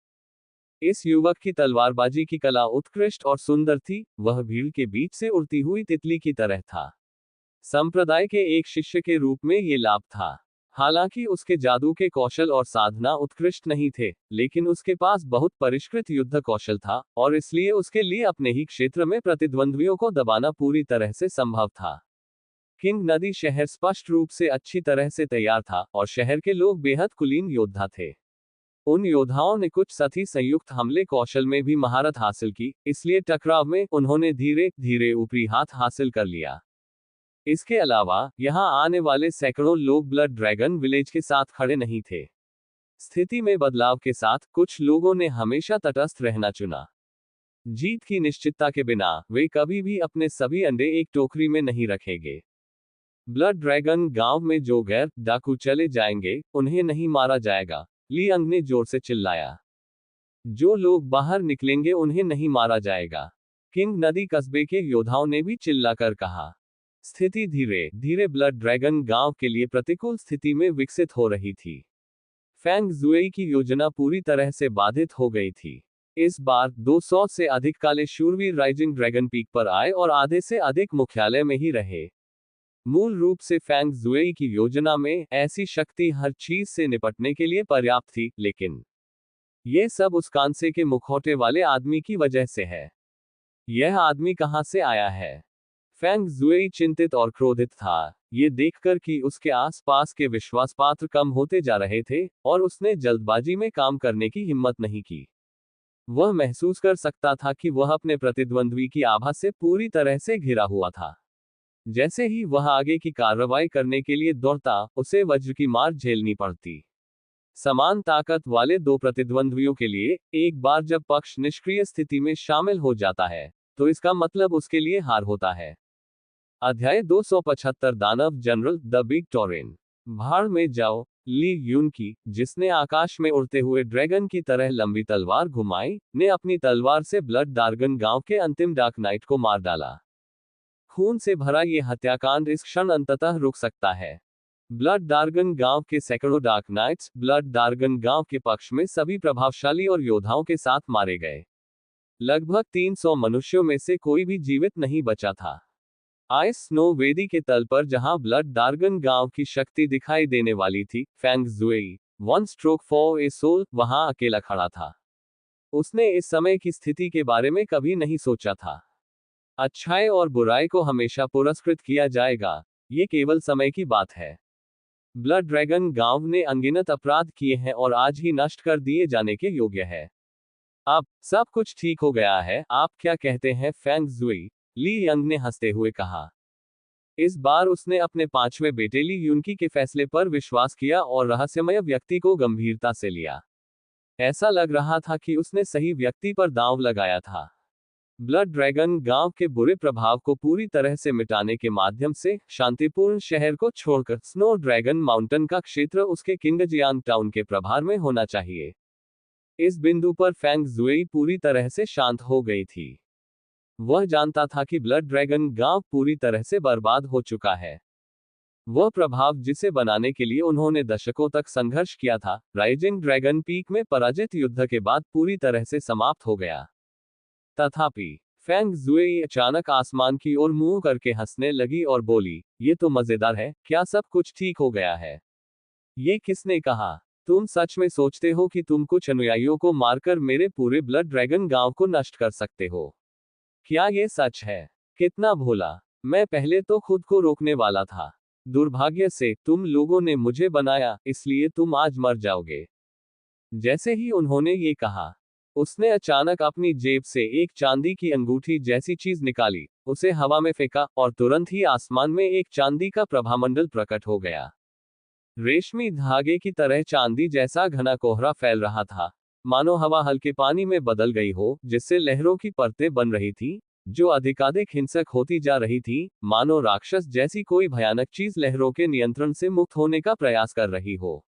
इस युवक की तलवारबाजी की कला उत्कृष्ट और सुंदर थी। वह भीड़ के बीच से उड़ती हुई तितली की तरह था। संप्रदाय के एक शिष्य के रूप में ये लाभ था। हालांकि उसके जादू के कौशल और साधना उत्कृष्ट नहीं थे, लेकिन उसके पास बहुत परिष्कृत युद्ध कौशल था, और इसलिए उसके लिए अपने ही क्षेत्र में प्रतिद्वंद्वियों को दबाना पूरी तरह से संभव था। किंग नदी शहर स्पष्ट रूप से अच्छी तरह से तैयार था, और शहर के लोग बेहद कुलीन योद्धा थे। उन योद्धाओं ने कुछ साथी संयुक्त हमले कौशल में भी महारत हासिल की, इसलिए टकराव में उन्होंने धीरे धीरे ऊपरी हाथ हासिल कर लिया। इसके अलावा यहां आने वाले सैकड़ों लोग ब्लड ड्रैगन विलेज के साथ खड़े नहीं थे। स्थिति में बदलाव के साथ कुछ लोगों ने हमेशा तटस्थ रहना चुना। जीत की निश्चितता के बिना वे कभी भी अपने सभी अंडे एक टोकरी में नहीं रखेंगे। ब्लड ड्रैगन गांव में जो गैर डाकू चले जाएंगे, उन्हें नहीं मारा जाएगा। ली यंग ने जोर से चिल्लाया। जो लोग बाहर निकलेंगे उन्हें नहीं मारा जाएगा। किंग नदी कस्बे के योद्धाओं ने भी चिल्लाकर कहा। स्थिति धीरे धीरे ब्लड ड्रैगन गांव के लिए प्रतिकूल स्थिति में विकसित हो रही थी। फैंग जुएई की योजना पूरी तरह से बाधित हो गई थी। इस बार 200 से अधिक काले शूरवीर राइजिंग ड्रैगन पीक पर आए और आधे से अधिक मुख्यालय में ही रहे। मूल रूप से फैंग जुएई की योजना में ऐसी शक्ति हर चीज से निपटने के लिए पर्याप्त थी, लेकिन यह सब उस कांसे के मुखौटे वाले आदमी की वजह से है। यह आदमी कहां से आया है? फैंग जुएई चिंतित और क्रोधित था, ये देखकर कि उसके आसपास के विश्वासपात्र कम होते जा रहे थे, और उसने जल्दबाजी में काम करने की हिम्मत नहीं की। वह महसूस कर सकता था कि वह अपने प्रतिद्वंद्वी की आभा से पूरी तरह से घिरा हुआ था। जैसे ही वह आगे की कार्रवाई करने के लिए दौड़ता, उसे वज्र की मार झेलनी पड़ती। समान ताकत वाले दो प्रतिद्वंद्वियों के लिए एक बार जब पक्ष निष्क्रिय स्थिति में शामिल हो जाता है, तो इसका मतलब उसके लिए हार होता है। अध्याय 275 दानव जनरल द बिग टोरेन। भाड़ में जाओ। ली यून की, जिसने आकाश में उड़ते हुए ड्रैगन की तरह लंबी तलवार घुमाई, ने अपनी तलवार से ब्लड डार्गन गांव के अंतिम डार्क नाइट को मार डाला। खून से भरा ये हत्याकांड इस क्षण अंततः रुक सकता है। ब्लड डार्गन गांव के सैकड़ों डार्क नाइट्स ब्लड डार्गन गांव के पक्ष में सभी प्रभावशाली और योद्धाओं के साथ मारे गए। लगभग 300 मनुष्यों में से कोई भी जीवित नहीं बचा था। आइस स्नो वेदी के तल पर जहां ब्लड डार्गन गांव की शक्ति दिखाई देने वाली थी, फैंग जुएई, one stroke for a soul, वहां अकेला खड़ा था। उसने इस समय की स्थिति के बारे में कभी नहीं सोचा था। अच्छाई और बुराई को हमेशा पुरस्कृत किया जाएगा, ये केवल समय की बात है। ब्लड ड्रैगन गांव ने अनगिनत अपराध किए हैं और आज ही नष्ट कर दिए जाने के योग्य है। अब सब कुछ ठीक हो गया है, आप क्या कहते हैं फैंग जुई? ली यंग ने हंसते हुए कहा। इस बार उसने अपने पांचवें बेटे ली यूनकी के फैसले पर विश्वास किया और रहस्यमय व्यक्ति को गंभीरता से लिया। ऐसा लग रहा था कि उसने सही व्यक्ति पर दांव लगाया था। ब्लड ड्रैगन गांव के बुरे प्रभाव को पूरी तरह से मिटाने के माध्यम से शांतिपूर्ण शहर को छोड़कर स्नो ड्रैगन माउंटेन का क्षेत्र उसके किंगजियांग टाउन के प्रभार में होना चाहिए। इस बिंदु पर फैंग जुएई पूरी तरह से शांत हो गई थी। वह जानता था कि ब्लड ड्रैगन गांव पूरी तरह से बर्बाद हो चुका है। वह प्रभाव जिसे बनाने के लिए उन्होंने दशकों तक संघर्ष किया था, राइजिंग ड्रैगन पीक में पराजित युद्ध के बाद पूरी तरह से समाप्त हो गया। तथापि फैंग जुएई अचानक आसमान की ओर मुंह करके हंसने लगी और बोली, ये तो मजेदार है, क्या सब कुछ ठीक हो गया है? ये किसने कहा? तुम सच में सोचते हो कि तुम कुछ अनुयायियों को मारकर मेरे पूरे ब्लड ड्रैगन गांव को नष्ट कर सकते हो? क्या ये सच है? कितना भोला! मैं पहले तो खुद को रोकने वाला था। दुर्भाग्य से तुम लोगों ने मुझे बनाया, इसलिए तुम आज मर जाओगे। जैसे ही उन्होंने ये कहा, उसने अचानक अपनी जेब से एक चांदी की अंगूठी जैसी चीज निकाली, उसे हवा में फेंका और तुरंत ही आसमान में एक चांदी का प्रभामंडल प्रकट हो गया। रेशमी धागे की तरह चांदी जैसा घना कोहरा फैल रहा था, मानो हवा हल्के पानी में बदल गई हो, जिससे लहरों की परतें बन रही थी, जो अधिकाधिक हिंसक होती जा रही थी, मानो राक्षस जैसी कोई भयानक चीज लहरों के नियंत्रण से मुक्त होने का प्रयास कर रही हो।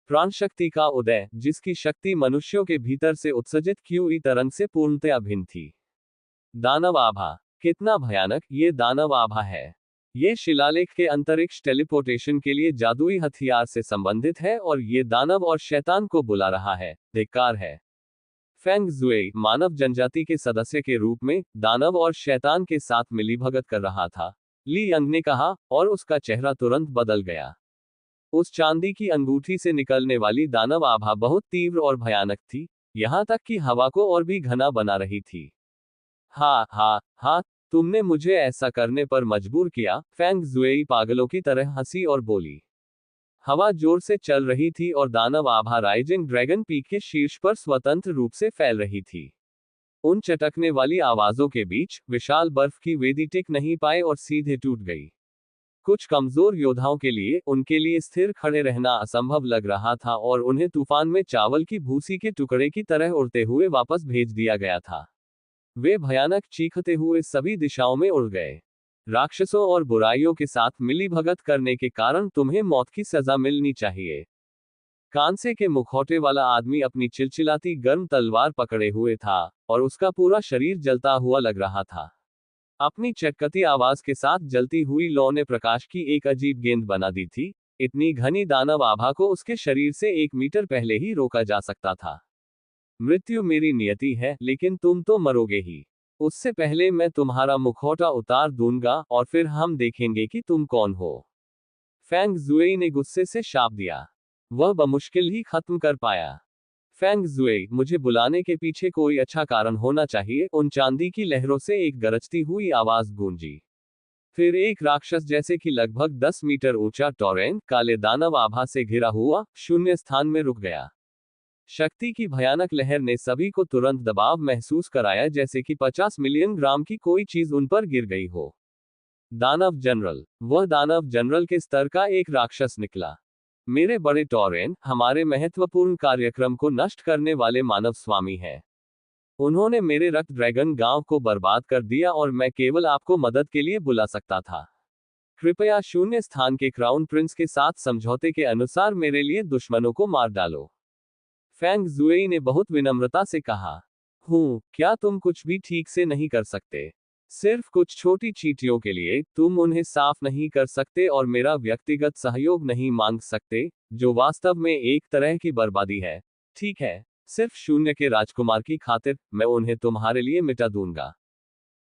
प्राण शक्ति का उदय, जिसकी शक्ति मनुष्यों के भीतर से उत्सर्जित क्यूई तरंग से पूर्णतया भिन्न थी। दानव आभा। कितना भयानक ये दानव आभा है! ये शिलालेख के अंतरिक्ष टेलीपोर्टेशन के लिए जादुई हथियार से संबंधित है और ये दानव और शैतान को बुला रहा है। धिक्कार है। फैंग जुएई मानव जनजाति के सदस्य के रूप में दानव और शैतान के साथ मिलीभगत कर रहा था, ली यंग ने कहा, और उसका चेहरा तुरंत बदल गया। उस चांदी की अंगूठी से निकलने वाली दानव आभा बहुत तीव्र और भयानक थी, यहां तक कि हवा को और भी घना बना रही थी। हा हा हा, तुमने मुझे ऐसा करने पर मजबूर किया, फैंग जुएई पागलों की तरह हंसी और बोली। हवा जोर से चल रही थी और दानव आभा राइजिंग ड्रैगन पीक के शीर्ष पर स्वतंत्र रूप से फैल रही थी। उन चटकने वाली आवाजों के बीच विशाल बर्फ की वेदी टिक नहीं पाए और सीधे टूट गई। कुछ कमजोर योद्धाओं के लिए उनके लिए स्थिर खड़े रहना असंभव लग रहा था और उन्हें तूफान में चावल की भूसी के टुकड़े की तरह उड़ते हुए वापस भेज दिया गया था। वे भयानक चीखते हुए सभी दिशाओं में उड़ गए। राक्षसों और बुराइयों के साथ मिलीभगत करने के कारण तुम्हें मौत की सजा मिलनी चाहिए। कांसे के मुखौटे वाला आदमी अपनी चिलचिलाती गर्म तलवार पकड़े हुए था और उसका पूरा शरीर जलता हुआ लग रहा था। अपनी चटकती आवाज के साथ जलती हुई लौ ने प्रकाश की एक अजीब गेंद बना दी थी। इतनी घनी दानव आभा को उसके शरीर से 1 मीटर पहले ही रोका जा सकता था। मृत्यु मेरी नियति है, लेकिन तुम तो मरोगे ही। उससे पहले मैं तुम्हारा मुखौटा उतार दूंगा और फिर हम देखेंगे कि तुम कौन हो। फैंग जुएई ने गुस्से से शाप दिया। वह बमुश्किल ही खत्म कर पाया। फैंग जुएई, मुझे बुलाने के पीछे कोई अच्छा कारण होना चाहिए, उन चांदी की लहरों से एक गरजती हुई आवाज गूंजी। फिर एक राक्षस जैसे कि लगभग 10 मीटर ऊंचा टोरेन काले दानव आभा से घिरा हुआ शून्य स्थान में रुक गया। शक्ति की भयानक लहर ने सभी को तुरंत दबाव महसूस कराया, जैसे कि 50 मिलियन ग्राम की कोई चीज उन पर गिर गई हो। दानव जनरल। वह दानव जनरल के स्तर का एक राक्षस निकला। मेरे बड़े टॉरेन हमारे महत्वपूर्ण कार्यक्रम को नष्ट करने वाले मानव स्वामी हैं। उन्होंने मेरे रक्त ड्रैगन गांव को बर्बाद कर दिया और मैं केवल आपको मदद के लिए बुला सकता था। कृपया शून्य स्थान के क्राउन प्रिंस के साथ समझौते के अनुसार मेरे लिए दुश्मनों को मार डालो। फेंग जुएई ने बहुत विनम्रता से कहा। क्या तुम कुछ भी ठीक से नहीं कर सकते? सिर्फ कुछ छोटी चींटियों के लिए तुम उन्हें साफ नहीं कर सकते और मेरा व्यक्तिगत सहयोग नहीं मांग सकते, जो वास्तव में एक तरह की बर्बादी है। ठीक है, सिर्फ शून्य के राजकुमार की खातिर मैं उन्हें तुम्हारे लिए मिटा दूंगा।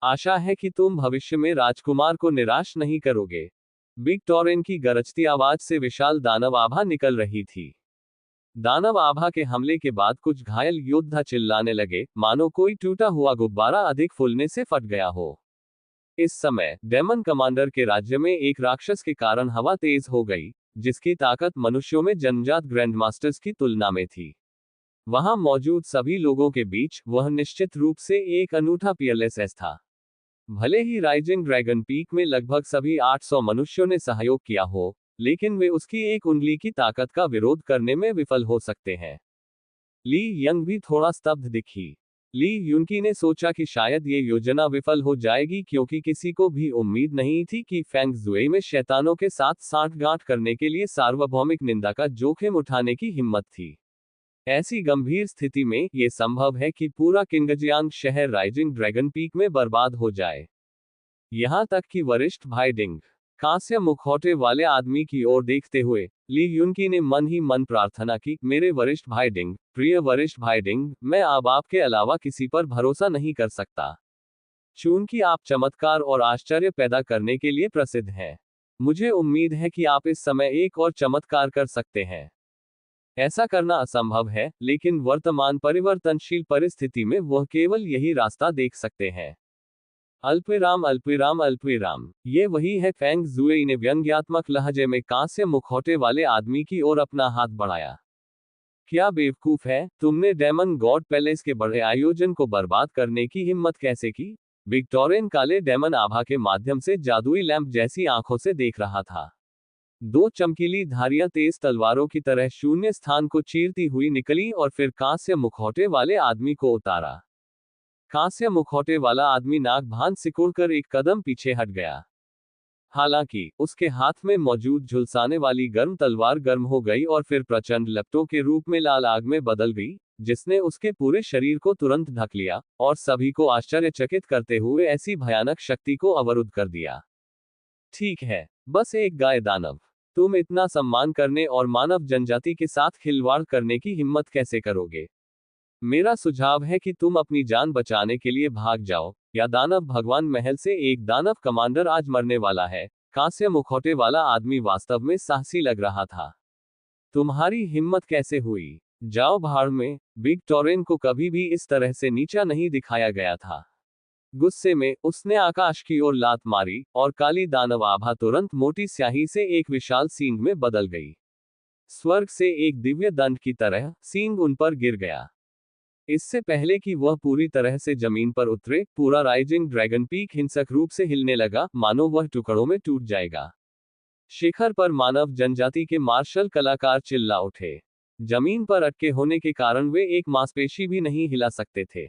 आशा है कि तुम भविष्य में राजकुमार को निराश नहीं करोगे। बिग टॉरेन की गरजती आवाज से विशाल दानव आभा निकल रही थी। दानव आभा के हमले के बाद कुछ घायल योद्धा चिल्लाने लगे, मानो कोई टूटा हुआ गुब्बारा अधिक फूलने से फट गया हो। इस समय डेमन कमांडर के राज्य में एक राक्षस के कारण हवा तेज हो गई, जिसकी ताकत मनुष्यों में जन्मजात ग्रैंडमास्टर्स की तुलना में थी। वहां मौजूद सभी लोगों के बीच वह निश्चित रूप से एक अनूठा पीएलएसएस था। भले ही राइजिंग ड्रैगन पीक में लगभग सभी 800 मनुष्यों ने सहयोग किया हो, लेकिन वे उसकी एक उंगली की ताकत का विरोध करने में विफल हो सकते हैं। ली यंग भी थोड़ा स्तब्ध दिखी। ली युनकी ने सोचा कि शायद ये योजना विफल हो जाएगी, क्योंकि किसी को भी उम्मीद नहीं थी कि फेंग जुएई में शैतानों के साथ सांठगांठ करने के लिए सार्वभौमिक निंदा का जोखिम उठाने की हिम्मत थी। ऐसी गंभीर स्थिति में यह संभव है कि पूरा किंगजियांग शहर राइजिंग ड्रैगन पीक में बर्बाद हो जाए। यहां तक कि वरिष्ठ भाई डिंग, कांस्य मुखौटे वाले आदमी की ओर देखते हुए ली युनकी ने मन ही मन प्रार्थना की, मेरे वरिष्ठ भाई डिंग, प्रिय वरिष्ठ भाई डिंग, मैं अब आपके अलावा किसी पर भरोसा नहीं कर सकता। चूंकि आप चमत्कार और आश्चर्य पैदा करने के लिए प्रसिद्ध हैं, मुझे उम्मीद है कि आप इस समय एक और चमत्कार कर सकते हैं। ऐसा करना असंभव है, लेकिन वर्तमान परिवर्तनशील परिस्थिति में वह केवल यही रास्ता देख सकते हैं। अल्पविराम अल्पविराम अल्पविराम। ये वही है। फेंग जुएई ने व्यंग्यात्मक लहजे में कांस्य मुखौटे वाले आदमी की ओर अपना हाथ बढ़ाया। क्या बेवकूफ है, तुमने डेमन गॉड पैलेस के बड़े आयोजन को बर्बाद करने की हिम्मत कैसे की? बिग टॉरेन काले डेमन आभा के माध्यम से जादुई लैंप जैसी आंखों से देख रहा था। दो चमकीली धारियां तेज तलवारों की तरह शून्य स्थान को चीरती हुई निकली और फिर कांस्य मुखौटे वाले आदमी को उतारा। कांस्य मुखौटे वाला आदमी नाक भान सिकुड़कर एक कदम पीछे हट गया। हालांकि उसके हाथ में मौजूद झुलसाने वाली गर्म तलवार गर्म हो गई और फिर प्रचंड लपटों के रूप में लाल आग में बदल गई, जिसने उसके पूरे शरीर को तुरंत ढक लिया और सभी को आश्चर्यचकित करते हुए ऐसी भयानक शक्ति को अवरुद्ध कर दिया। ठीक है, बस एक गाय दानव, तुम इतना सम्मान करने और मानव जनजाति के साथ खिलवाड़ करने की हिम्मत कैसे करोगे? मेरा सुझाव है कि तुम अपनी जान बचाने के लिए भाग जाओ, या दानव भगवान महल से एक दानव कमांडर आज मरने वाला है। कांस्य मुखौटे वाला आदमी वास्तव में साहसी लग रहा था। तुम्हारी हिम्मत कैसे हुई? जाओ भाड़ में। बिग टॉरेन को कभी भी इस तरह से नीचा नहीं दिखाया गया था। गुस्से में उसने आकाश की ओर लात मारी और काली दानव आभा तुरंत मोटी स्याही से एक विशाल सींग में बदल गई। स्वर्ग से एक दिव्य दंड की तरह सींग उन पर गिर गया। इससे पहले कि वह पूरी तरह से जमीन पर उतरे, पूरा राइजिंग ड्रैगन पीक हिंसक रूप से हिलने लगा, मानो वह टुकड़ों में टूट जाएगा। शिखर पर मानव जनजाति के मार्शल कलाकार चिल्ला उठे। जमीन पर अटके होने के कारण वे एक मांसपेशी भी नहीं हिला सकते थे।